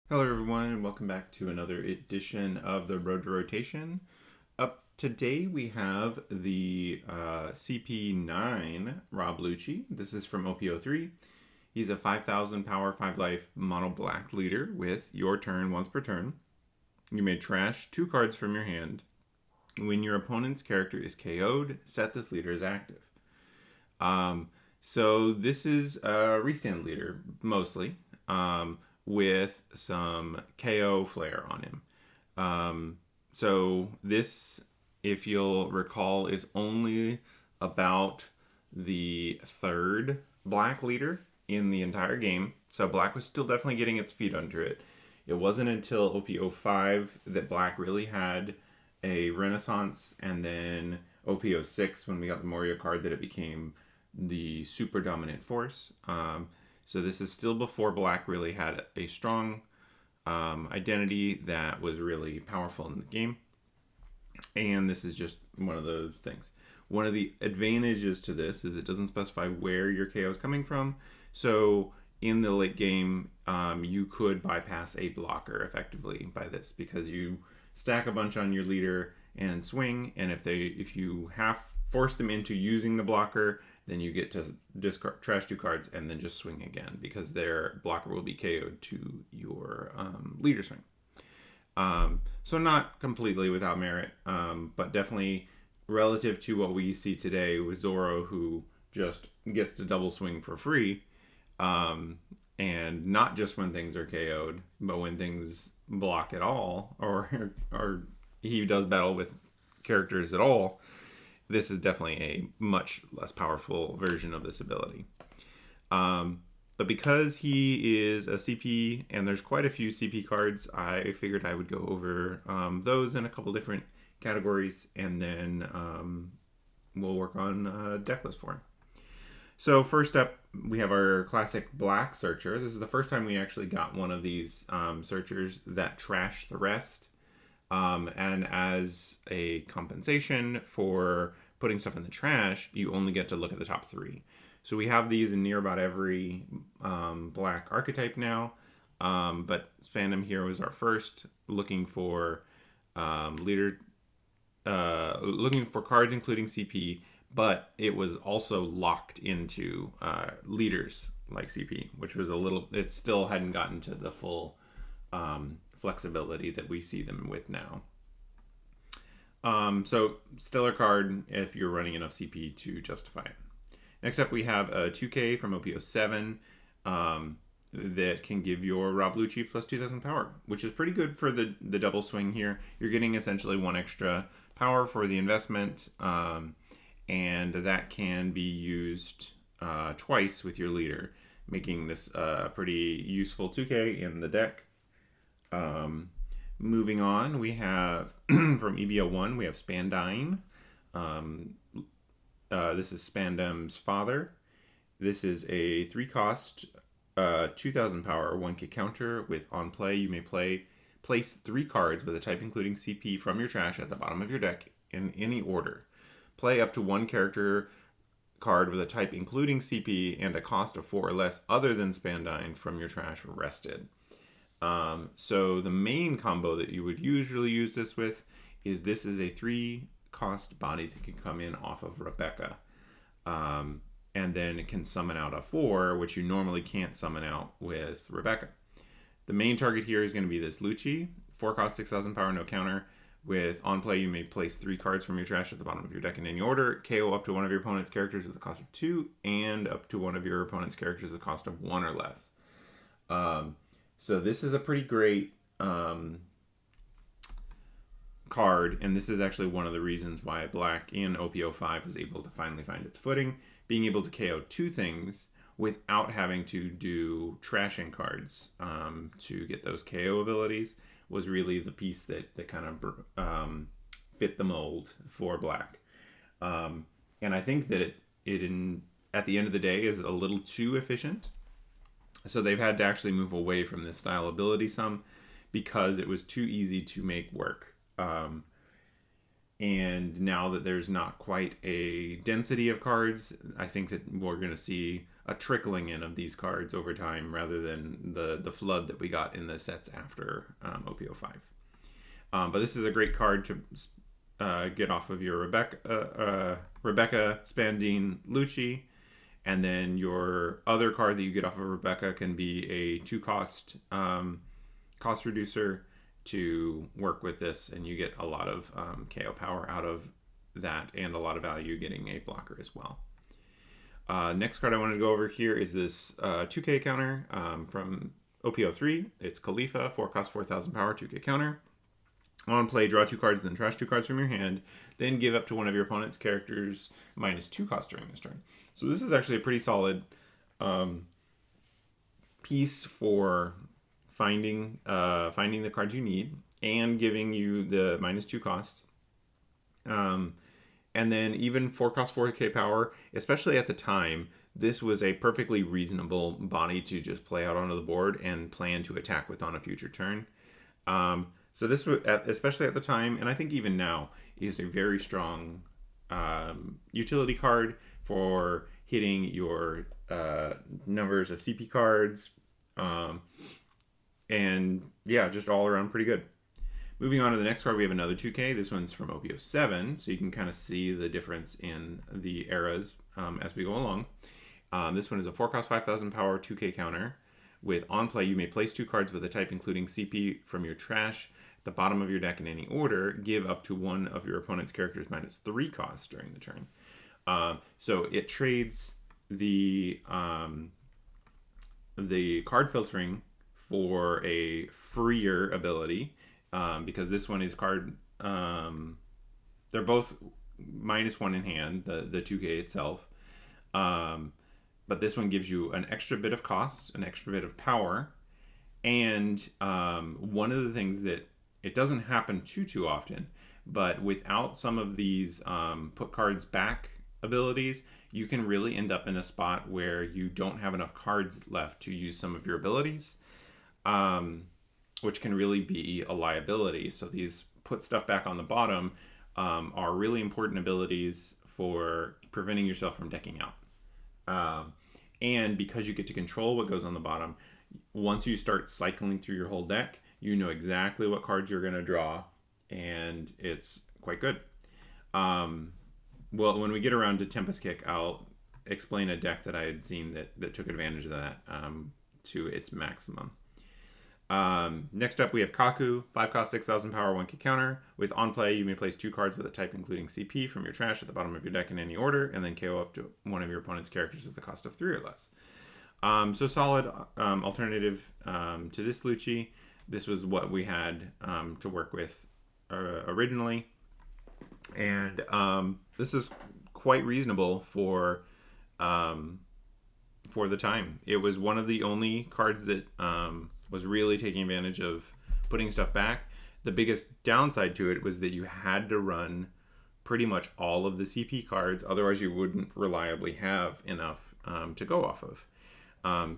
Hello everyone, and welcome back to another edition of the Road to Rotation. Up today we have the CP9 Rob Lucci. This is from OP03. He's a 5,000 power, 5 life mono black leader with your turn once per turn. You may trash 2 cards from your hand. When your opponent's character is KO'd, set this leader as active. So this is a restand leader, mostly. With some KO flair on him. So this, if you'll recall, is only about the 3rd black leader in the entire game. So black was still definitely getting its feet under it. It wasn't until OP05 that black really had a renaissance, and then OP06 when we got the Morio card that it became the super dominant force. So this is still before black really had a strong identity that was really powerful in the game. And this is just one of those things. One of the advantages to this is it doesn't specify where your KO is coming from. So in the late game, you could bypass a blocker effectively by this, because you stack a bunch on your leader and swing, and if you have forced them into using the blocker, then you get to discard, trash 2 cards, and then just swing again, because their blocker will be KO'd to your leader swing. So not completely without merit, but definitely relative to what we see today with Zoro, who just gets to double swing for free, and not just when things are KO'd, but when things block at all, or he does battle with characters at all. This is definitely a much less powerful version of this ability. But because he is a CP, and there's quite a few CP cards, I figured I would go over those in a couple different categories, and then we'll work on deck list for him. So first up, we have our classic black searcher. This is the first time we actually got one of these searchers that trash the rest. And as a compensation for putting stuff in the trash, you only get to look at the top 3. So we have these in near about every black archetype now, but Spandam here was our first, looking for looking for cards including CP, but it was also locked into leaders like CP, which was it still hadn't gotten to the full flexibility that we see them with now. So stellar card if you're running enough CP to justify it. Next up, we have a 2K from OP07 that can give your Rob Lucci plus 2,000 power, which is pretty good for the double swing here. You're getting essentially 1 extra power for the investment, and that can be used twice with your leader, making this a pretty useful 2K in the deck. Moving on, we have from EBO1, we have Spandine. This is Spandam's father. This is a 3-cost, 2,000 power, 1K counter with on play. You may place 3 cards with a type including CP from your trash at the bottom of your deck in any order. Play up to 1 character card with a type including CP and a cost of 4 or less other than Spandine from your trash rested. So the main combo that you would usually use this with is this is a 3-cost body that can come in off of Rebecca. And then it can summon out a 4, which you normally can't summon out with Rebecca. The main target here is going to be this Lucci, 4-cost, 6,000 power, no counter. With on play, you may place 3 cards from your trash at the bottom of your deck in any order. KO up to one of your opponent's characters with a cost of 2, and up to one of your opponent's characters with a cost of 1 or less. So this is a pretty great card, and this is actually one of the reasons why black in OP05 was able to finally find its footing, being able to KO 2 things without having to do trashing cards to get those KO abilities was really the piece that kind of fit the mold for black. And I think that it at the end of the day is a little too efficient. So they've had to actually move away from this style ability some because it was too easy to make work. And now that there's not quite a density of cards, I think that we're going to see a trickling in of these cards over time rather than the flood that we got in the sets after OP05. But this is a great card to get off of your Rebecca Spandine Lucci. And then your other card that you get off of Rebecca can be a 2-cost cost reducer to work with this, and you get a lot of KO power out of that and a lot of value getting a blocker as well. Next card I want to go over here is this 2K counter from OP03. It's Khalifa, 4-cost, 4,000 power, 2K counter. On play, draw 2 cards, then trash 2 cards from your hand. Then give up to one of your opponent's characters -2 cost during this turn. So this is actually a pretty solid piece for finding the cards you need and giving you the -2 cost. And then even 4-cost 4K power, especially at the time, this was a perfectly reasonable body to just play out onto the board and plan to attack with on a future turn. So this was, especially at the time, and I think even now, is a very strong utility card for hitting your numbers of CP cards. And yeah, just all around pretty good. Moving on to the next card, we have another 2K. This one's from OP07, so you can kind of see the difference in the eras as we go along. This one is a 4-cost 5,000 power 2K counter. With on play, you may place 2 cards with a type including CP from your trash at the bottom of your deck in any order. Give up to one of your opponent's characters -3 costs during the turn. So it trades the card filtering for a freer ability, because this one is card. They're both -1 in hand, the 2K itself. But this one gives you an extra bit of cost, an extra bit of power, and one of the things that it doesn't happen too often, but without some of these put cards back abilities, you can really end up in a spot where you don't have enough cards left to use some of your abilities, which can really be a liability. So these put stuff back on the bottom are really important abilities for preventing yourself from decking out. And because you get to control what goes on the bottom, once you start cycling through your whole deck, you know exactly what cards you're going to draw, and it's quite good. Well, when we get around to Tempest Kick, I'll explain a deck that I had seen that took advantage of that to its maximum. Next up, we have Kaku, 5-cost 6,000 power 1K counter. With on play, you may place 2 cards with a type including CP from your trash at the bottom of your deck in any order, and then KO up to one of your opponent's characters with the cost of 3 or less. So solid alternative to this Lucci. This was what we had to work with originally, and this is quite reasonable for the time. It was one of the only cards that was really taking advantage of putting stuff back. The biggest downside to it was that you had to run pretty much all of the CP cards, otherwise you wouldn't reliably have enough to go off of.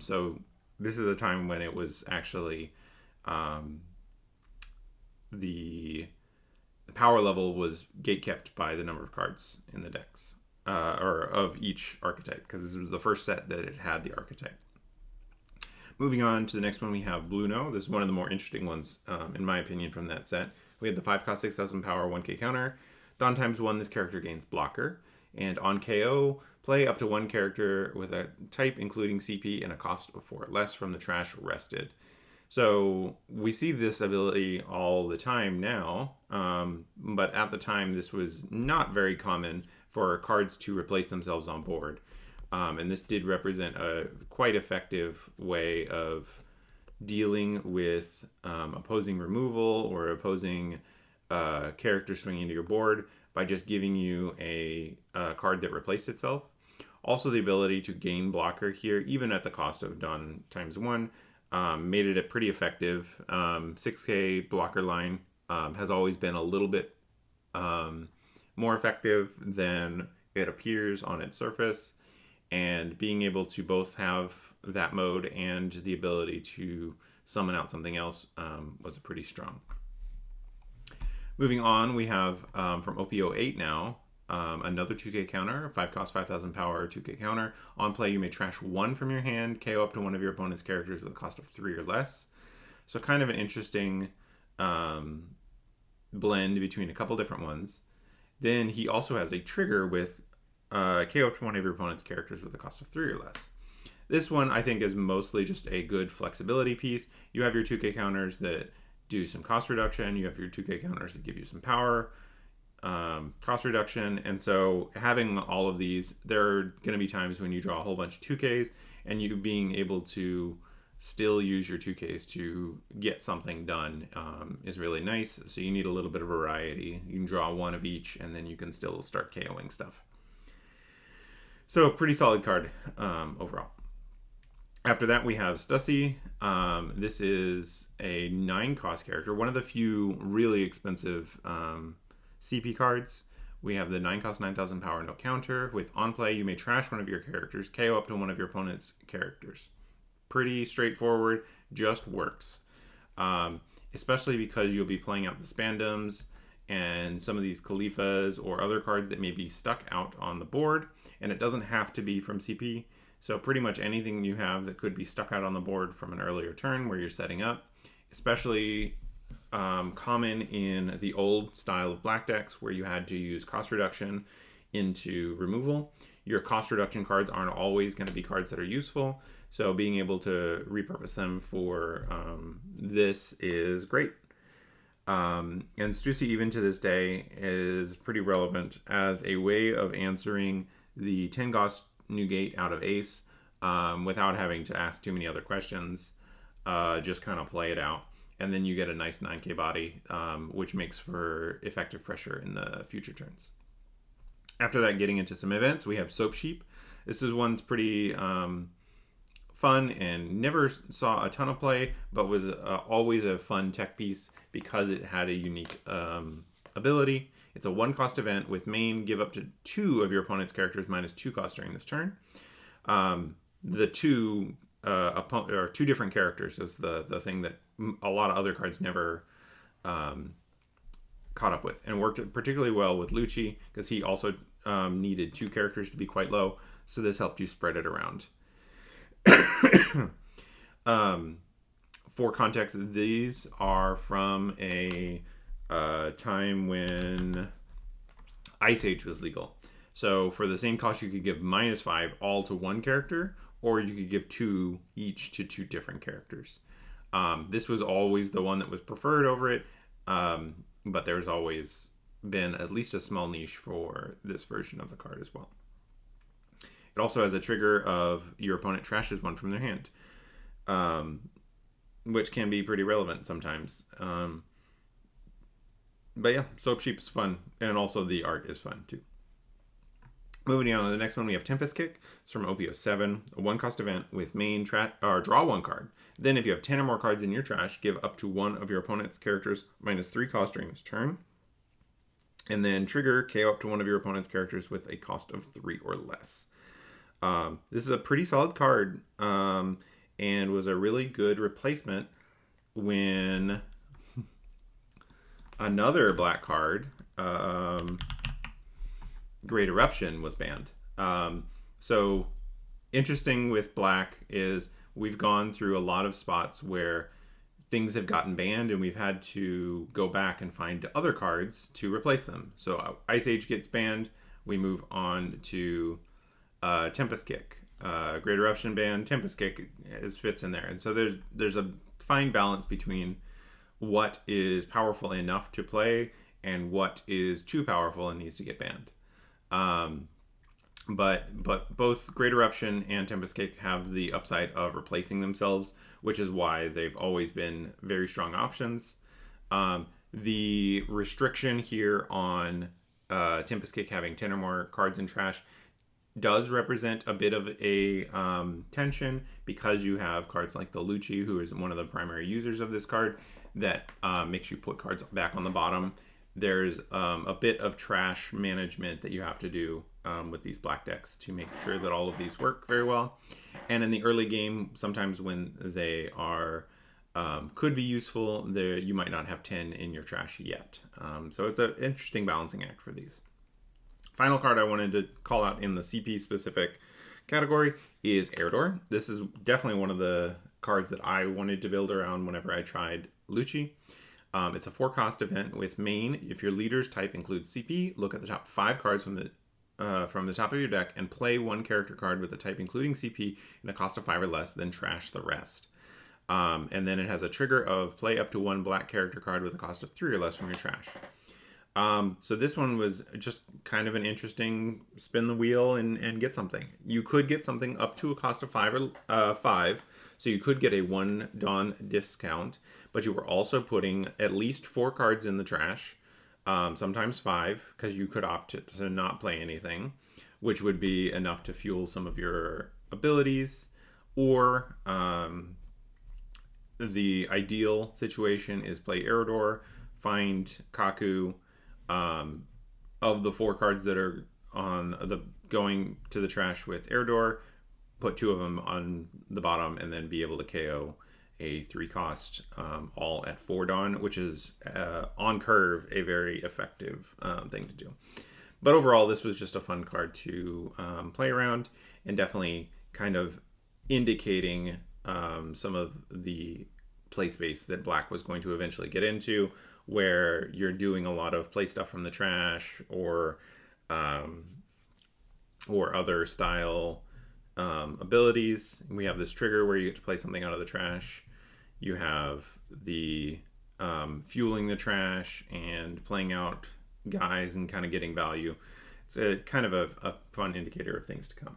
So this is a time when it was actually the power level was gatekept by the number of cards in the decks, or of each archetype, because this was the first set that it had the archetype. Moving on to the next one, we have Bluno. This is one of the more interesting ones, in my opinion, from that set. We have the 5-cost 6,000 power 1K counter. Dawn ×1, this character gains blocker. And on KO, play up to one character with a type including CP and a cost of 4 or less from the trash rested. So we see this ability all the time now, but at the time this was not very common for cards to replace themselves on board. And this did represent a quite effective way of dealing with opposing removal or opposing character swinging to your board by just giving you a card that replaced itself. Also, the ability to gain blocker here, even at the cost of Dawn ×1, made it a pretty effective. 6K blocker line has always been a little bit more effective than it appears on its surface. And being able to both have that mode and the ability to summon out something else was pretty strong. Moving on, we have from OP08 now, another 2K counter, 5 cost, 5,000 power, 2K counter. On play, you may trash 1 from your hand, KO up to one of your opponent's characters with a cost of 3 or less. So kind of an interesting blend between a couple different ones. Then he also has a trigger with KO up to one of your opponent's characters with a cost of 3 or less. This one I think is mostly just a good flexibility piece. You have your 2K counters that do some cost reduction. You have your 2K counters that give you some power, cost reduction. And so having all of these, there are going to be times when you draw a whole bunch of 2Ks and you being able to still use your 2Ks to get something done is really nice. So you need a little bit of variety. You can draw one of each and then you can still start KOing stuff. So pretty solid card overall. After that, we have Stussy. This is a 9 cost character, one of the few really expensive CP cards. We have the 9 cost, 9,000 power, no counter. With on play, you may trash one of your characters, KO up to one of your opponent's characters. Pretty straightforward, just works. Especially because you'll be playing out the Spandoms and some of these Khalifas or other cards that may be stuck out on the board, and it doesn't have to be from CP. So pretty much anything you have that could be stuck out on the board from an earlier turn where you're setting up, especially common in the old style of black decks where you had to use cost reduction into removal. Your cost reduction cards aren't always going to be cards that are useful, so being able to repurpose them for this is great. And Stussy, even to this day, is pretty relevant as a way of answering the 10 cost negate out of ace without having to ask too many other questions. Just kind of play it out, and then you get a nice 9k body, which makes for effective pressure in the future turns. After that, getting into some events, we have Soap Sheep. This is one's pretty fun and never saw a ton of play, but was always a fun tech piece because it had a unique ability. It's a 1 cost event with main, give up to 2 of your opponent's characters minus 2 cost during this turn. The 2 or 2 different characters is the thing that a lot of other cards never caught up with, and worked particularly well with Lucci because he also needed 2 characters to be quite low, so this helped you spread it around. For context, these are from a time when Ice Age was legal. So for the same cost, you could give -5 all to 1 character, or you could give 2 each to 2 different characters. This was always the one that was preferred over it, but there's always been at least a small niche for this version of the card as well. It also has a trigger of your opponent trashes 1 from their hand, which can be pretty relevant sometimes. But yeah, Soap Sheep is fun, and also the art is fun too. Moving on to the next one, we have Tempest Kick. It's from OP07, a 1 cost event with main draw 1 card. Then if you have 10 or more cards in your trash, give up to 1 of your opponent's characters minus 3 cost during this turn. And then trigger KO up to 1 of your opponent's characters with a cost of 3 or less. This is a pretty solid card, and was a really good replacement when another black card, Great Eruption, was banned. So interesting with black is we've gone through a lot of spots where things have gotten banned and we've had to go back and find other cards to replace them. So Ice Age gets banned, we move on to Tempest Kick. Great Eruption banned, Tempest Kick fits in there. And so there's a fine balance between what is powerful enough to play and what is too powerful and needs to get banned. But both Great Eruption and Tempest Kick have the upside of replacing themselves, which is why they've always been very strong options. The restriction here on Tempest Kick having 10 or more cards in trash does represent a bit of a tension, because you have cards like the Lucci, who is one of the primary users of this card, that makes you put cards back on the bottom. There's a bit of trash management that you have to do with these black decks to make sure that all of these work very well. And in the early game, sometimes when they are could be useful. There, you might not have 10 in your trash yet. So it's an interesting balancing act for these. Final card I wanted to call out in the CP specific category is Eridor. This is definitely one of the cards that I wanted to build around whenever I tried Lucci. It's a 4-cost event with main. If your leader's type includes CP, look at the top 5 cards from the top of your deck and play 1 character card with a type including CP and a cost of 5 or less, then trash the rest. And then it has a trigger of play up to 1 black character card with a cost of 3 or less from your trash. So this one was just kind of an interesting spin the wheel and get something. You could get something up to a cost of 5, so you could get a 1 Dawn discount, but you were also putting at least 4 cards in the trash, sometimes 5, because you could opt to not play anything, which would be enough to fuel some of your abilities, or the ideal situation is play Eridor, find Kaku. Of the 4 cards that are on the going to the trash with Eridor, put 2 of them on the bottom and then be able to KO a 3-cost all at 4 Dawn, which is on curve a very effective thing to do. But overall, this was just a fun card to play around, and definitely kind of indicating some of the play space that Black was going to eventually get into, where you're doing a lot of play stuff from the trash or other style abilities. We have this trigger where you get to play something out of the trash. You have the fueling the trash and playing out guys and kind of getting value. It's a kind of a fun indicator of things to come.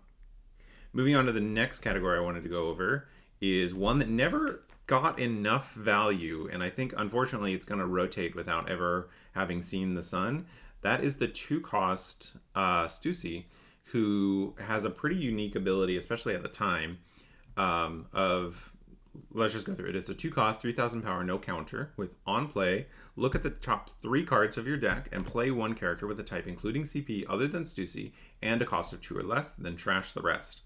Moving on to the next category I wanted to go over is one that never got enough value, and I think unfortunately it's going to rotate without ever having seen the sun. That is the 2-cost Stussy, who has a pretty unique ability, especially at the time, let's just go through it. It's a 2-cost, 3,000 power, no counter, with on play, look at the top 3 cards of your deck and play 1 character with a type including CP other than Stussy and a cost of 2 or less, then trash the rest.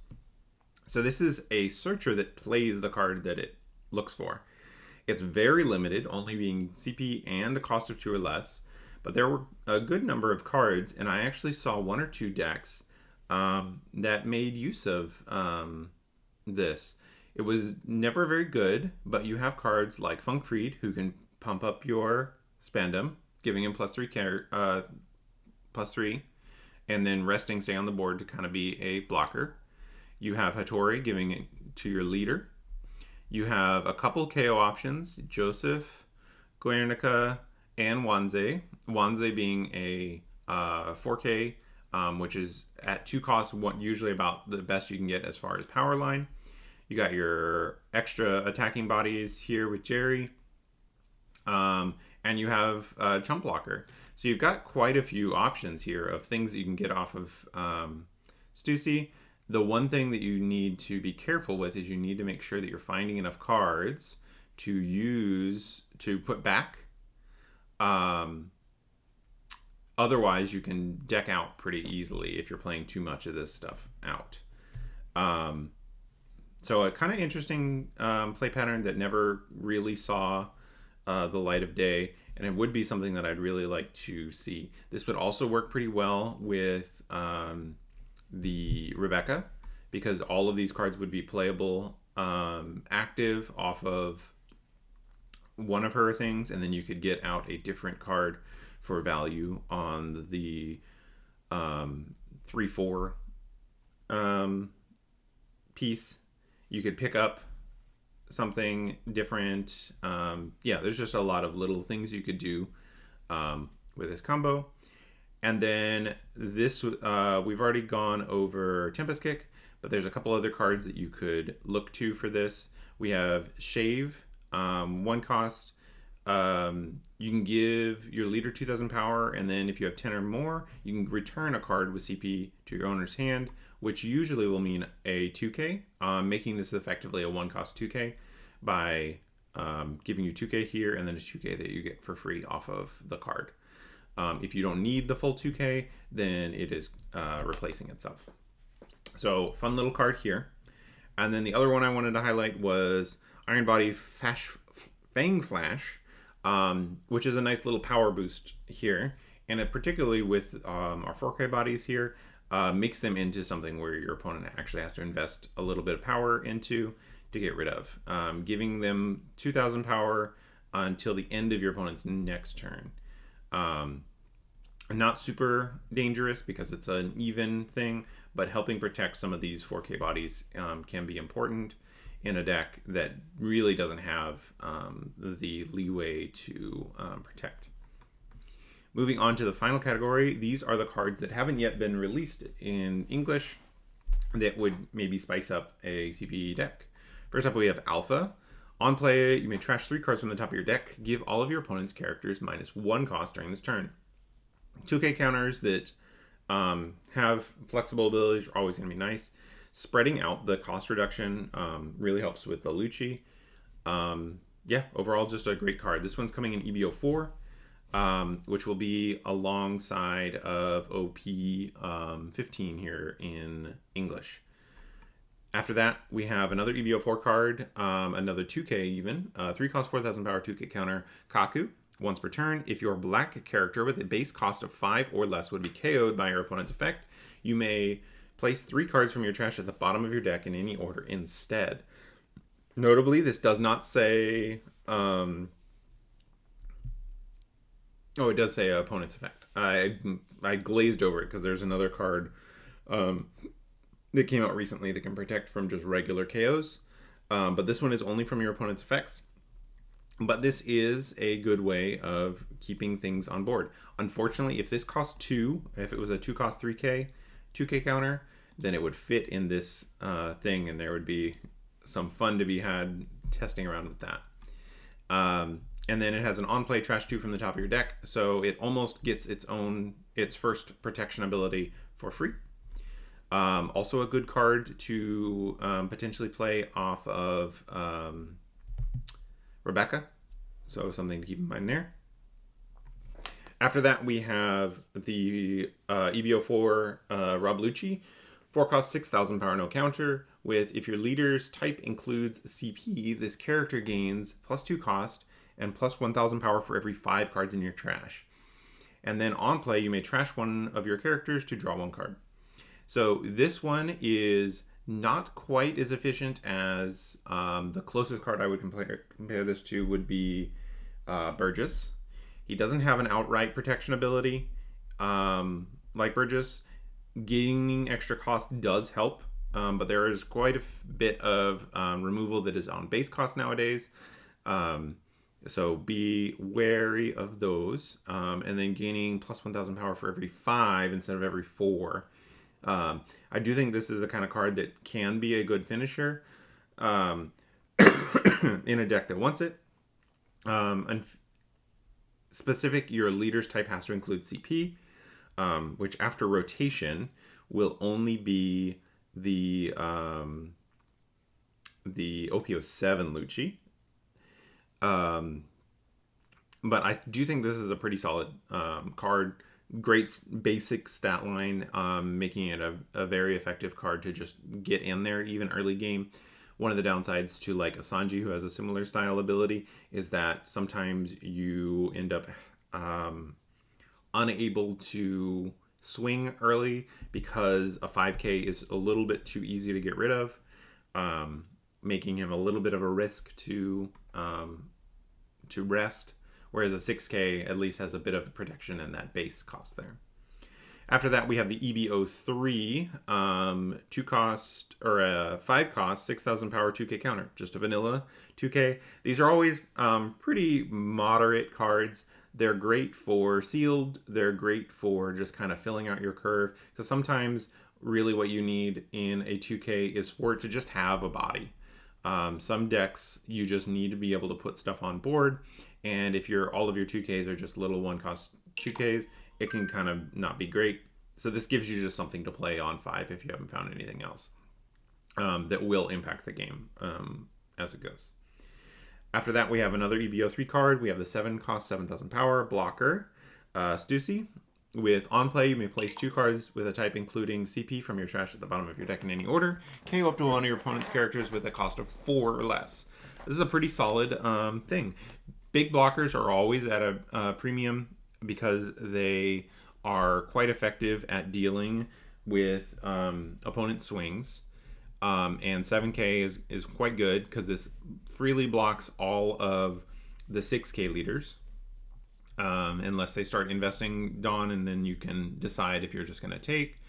So this is a searcher that plays the card that it looks for. It's very limited, only being CP and a cost of 2 or less, but there were a good number of cards, and I actually saw 1 or 2 decks that made use of this. It was never very good, but you have cards like Funkfried, who can pump up your spandom, giving him +3, and then resting stay on the board to kind of be a blocker. You have Hattori giving it to your leader. You have a couple KO options, Joseph, Guernica, and Wanze. Wanze being a 4K, which is at 2 costs, usually about the best you can get as far as power line. You got your extra attacking bodies here with Jerry. And you have Chump Blocker. So you've got quite a few options here of things that you can get off of Stussy. The one thing that you need to be careful with is you need to make sure that you're finding enough cards to use to put back. Otherwise, you can deck out pretty easily if you're playing too much of this stuff out. So a kind of interesting play pattern that never really saw the light of day, and it would be something that I'd really like to see. This would also work pretty well with the Rebecca, because all of these cards would be playable active off of one of her things, and then you could get out a different card for value on the 3/4 piece. You could pick up something different. Yeah, there's just a lot of little things you could do with this combo. And then this, we've already gone over Tempest Kick, but there's a couple other cards that you could look to for this. We have Shave, 1 cost. You can give your leader 2,000 power, and then if you have 10 or more, you can return a card with CP to your owner's hand, which usually will mean a 2K, making this effectively a 1-cost 2K by giving you 2K here and then a 2K that you get for free off of the card. If you don't need the full 2K, then it is replacing itself. So fun little card here. And then the other one I wanted to highlight was Iron Body Fang Flash, which is a nice little power boost here. And it, particularly with our 4K bodies here, makes them into something where your opponent actually has to invest a little bit of power into to get rid of, giving them 2,000 power until the end of your opponent's next turn. Not super dangerous because it's an even thing, but helping protect some of these 4K bodies can be important in a deck that really doesn't have the leeway to protect. Moving on to the final category, these are the cards that haven't yet been released in English that would maybe spice up a CP deck. First up, we have Alpha. On play, you may trash 3 cards from the top of your deck. Give all of your opponent's characters -1 cost during this turn. 2K counters that have flexible abilities are always going to be nice. Spreading out the cost reduction really helps with the Lucci. Yeah, overall just a great card. This one's coming in EBO4. Which will be alongside of OP13 here in English. After that, we have another EBO4 card, another 2K even, 3 cost 4,000 power, 2K counter, Kaku. Once per turn, if your black character with a base cost of 5 or less would be KO'd by your opponent's effect, you may place 3 cards from your trash at the bottom of your deck in any order instead. Notably, this does not say... Oh, it does say opponent's effect. I glazed over it because there's another card that came out recently that can protect from just regular KOs. But this one is only from your opponent's effects. But this is a good way of keeping things on board. Unfortunately, if this cost 2, if it was a 2 cost 3K, 2K counter, then it would fit in this thing and there would be some fun to be had testing around with that. And then it has an on-play trash 2 from the top of your deck, so it almost gets its first protection ability for free. Also a good card to potentially play off of Rebecca, so something to keep in mind there. After that, we have the EBO4 Rob Lucci, 4 cost 6,000 power, no counter. With if your leader's type includes CP, this character gains +2 cost and +1,000 power for every 5 cards in your trash. And then on play, you may trash one of your characters to draw 1 card. So this one is not quite as efficient as the closest card I would compare this to would be Burgess. He doesn't have an outright protection ability like Burgess. Gaining extra cost does help, but there is quite a bit of removal that is on base cost nowadays. So be wary of those. And then gaining +1,000 power for every 5 instead of every 4. I do think this is a kind of card that can be a good finisher in a deck that wants it. And specific, your leader's type has to include CP, which after rotation will only be the OP07 Lucci. But I do think this is a pretty solid card. Great basic stat line, making it a very effective card to just get in there even early game. One of the downsides to like a Sanji who has a similar style ability is that sometimes you end up unable to swing early because a 5K is a little bit too easy to get rid of, making him a little bit of a risk to rest, whereas a 6K at least has a bit of protection in that base cost there. After that, we have the EBO3, 2 cost or a 5 cost, 6,000 power, 2K counter, just a vanilla 2K. These are always pretty moderate cards. They're great for sealed. They're great for just kind of filling out your curve, because sometimes really what you need in a 2K is for it to just have a body. Some decks you just need to be able to put stuff on board, and if all of your 2Ks are just little 1 cost 2Ks, it can kind of not be great. So this gives you just something to play on 5 if you haven't found anything else that will impact the game as it goes. After that, we have another EBO3 card. We have the 7 cost 7,000 power blocker, Stussy. With on play, you may place 2 cards with a type including CP from your trash at the bottom of your deck in any order. KO up to one of your opponent's characters with a cost of 4 or less. this is a pretty solid thing. Big blockers are always at a premium because they are quite effective at dealing with opponent swings. And 7K is quite good because this freely blocks all of the 6K leaders. Unless they start investing Dawn, and then you can decide if you're just going to take.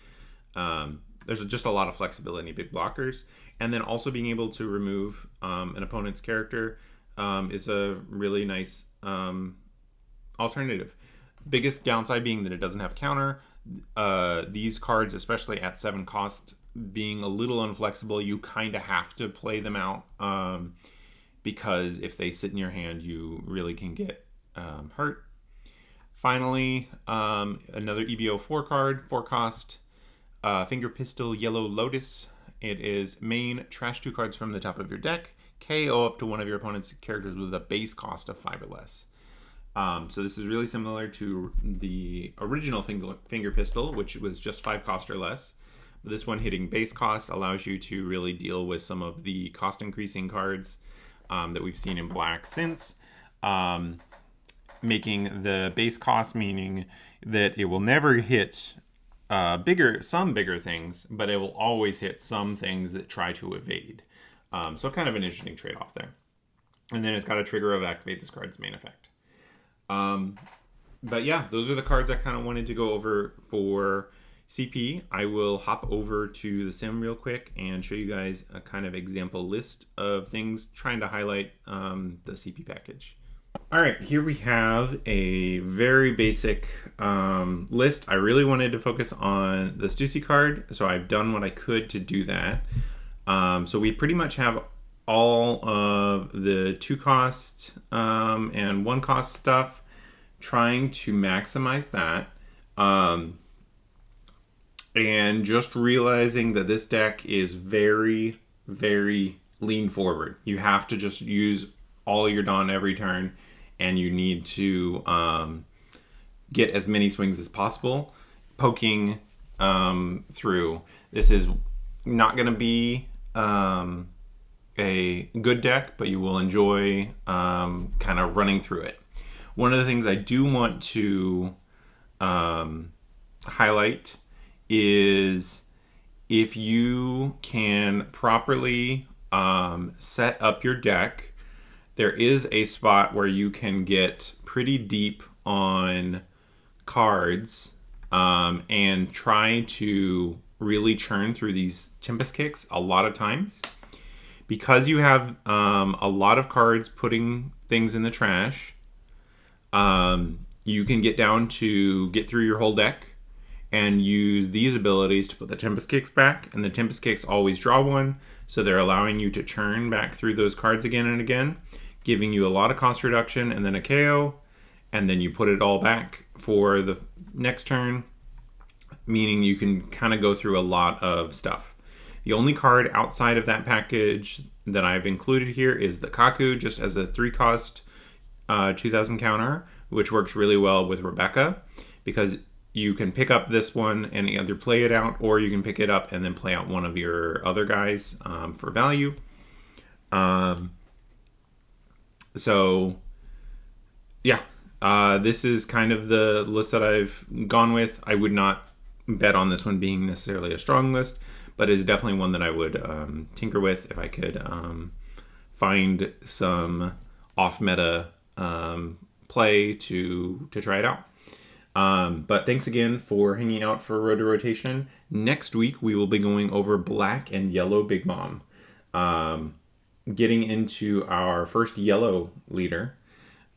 There's just a lot of flexibility in big blockers. And then also being able to remove an opponent's character is a really nice alternative. Biggest downside being that it doesn't have counter. These cards, especially at 7 cost, being a little unflexible, you kind of have to play them out because if they sit in your hand, you really can get hurt. Finally, another EBO4 card, 4 cost, Finger Pistol Yellow Lotus. It is main, trash 2 cards from the top of your deck, KO up to one of your opponent's characters with a base cost of 5 or less. So this is really similar to the original Finger Pistol, which was just 5 cost or less. But this one hitting base cost allows you to really deal with some of the cost increasing cards that we've seen in black since. Making the base cost meaning that it will never hit some bigger things, but it will always hit some things that try to evade. So kind of an interesting trade-off there. And then it's got a trigger of activate this card's main effect. But yeah, those are the cards I kind of wanted to go over for CP. I will hop over to the sim real quick and show you guys a kind of example list of things trying to highlight the CP package. All right, here we have a very basic list. I really wanted to focus on the Stussy card, so I've done what I could to do that. So we pretty much have all of the 2 cost and 1 cost stuff, trying to maximize that. And just realizing that this deck is very, very lean forward. You have to just use all your Dawn every turn, and you need to get as many swings as possible, poking through. This is not going to be a good deck, but you will enjoy kind of running through it. One of the things I do want to highlight is if you can properly set up your deck, there is a spot where you can get pretty deep on cards and try to really churn through these Tempest Kicks a lot of times. Because you have a lot of cards putting things in the trash, you can get down to get through your whole deck and use these abilities to put the Tempest Kicks back. And the Tempest Kicks always draw 1, so they're allowing you to churn back through those cards again and again, giving you a lot of cost reduction and then a KO, and then you put it all back for the next turn, meaning you can kind of go through a lot of stuff. The only card outside of that package that I've included here is the Kaku, just as a 3 cost 2000 counter, which works really well with Rebecca, because you can pick up this one and either play it out, or you can pick it up and then play out one of your other guys for value. So yeah, this is kind of the list that I've gone with. I would not bet on this one being necessarily a strong list, but it's definitely one that I would tinker with if I could find some off-meta play to try it out. But thanks again for hanging out for Road to Rotation. Next week, we will be going over Black and Yellow Big Mom. Getting into our first yellow leader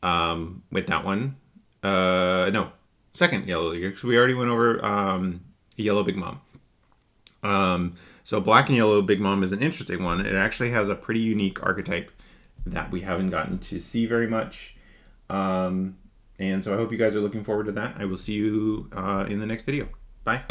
with that one. No, second yellow leader, because we already went over Yellow Big Mom. So Black and Yellow Big Mom is an interesting one. It actually has a pretty unique archetype that we haven't gotten to see very much. And so I hope you guys are looking forward to that. I will see you in the next video. Bye.